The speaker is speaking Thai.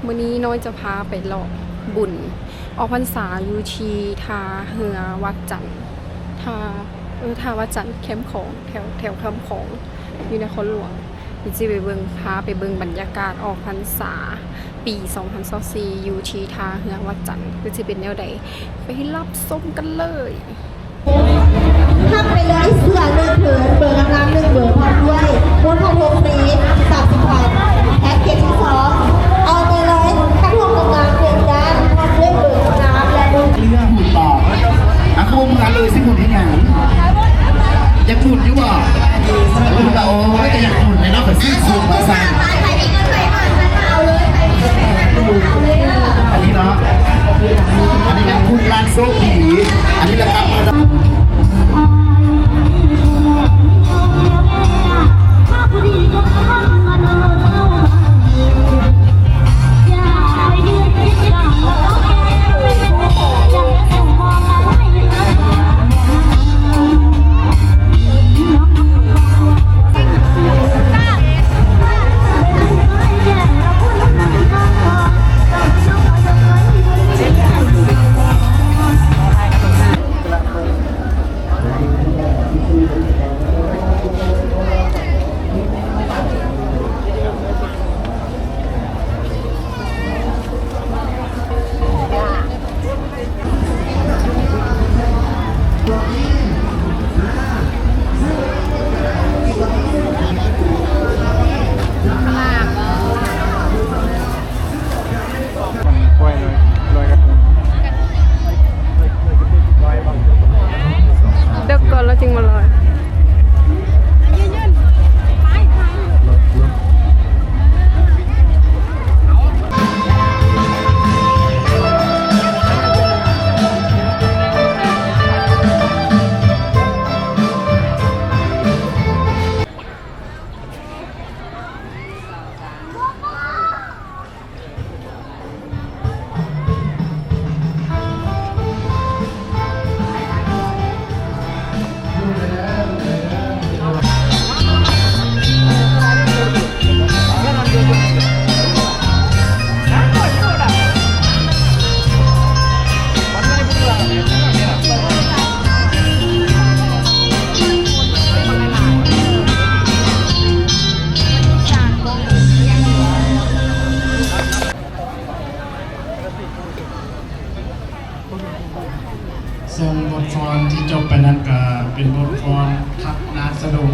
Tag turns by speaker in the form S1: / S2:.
S1: มื้อนี้น้อยจะพาไปเลาะบุญออกพรรษาอยู่ที่ท่าเรือวัดจันทร์ท่าวัดจันทร์แคมป์ของแถวแคมป์ของอยู่นครหลวงนี่สิไปเบิ่งพาไปเบิ่งบรรยากาศออกพรรษาปี2024อยู่ที่ท่าเรือวัดจันทร์คือสิเป็นแนวใดไปรับชมกันเลย
S2: ข้ามไปเลยเสื้อเลือกเถินเบอร์น้ำเลือกเบอร์พร้อมด้วยมูลค่าโฮมเฟรน30 พันแพ็กเกจที่2เอาไปเลยข้าวโพดกลางเพียงด้านพร้อมด้วยเบอร์น้ำและเรื่องหุ่นต่ออ่ะขบวนการเลยสิหุ่นที่ไหนอยากหุ่นอยู่บ่หุ่นละโอ้ยแต่อยากหุ่นในรอบแบบซี่โครงมาสั่งอันนี้เนาะอันนี้งั้นหุ่นร้านโซ่ผีอันนี้ราคา
S1: จริงมาเลย
S3: ทรงบทกลอนที่จบไปนั้นก็เป็นบทกลอนทับนาสะดุง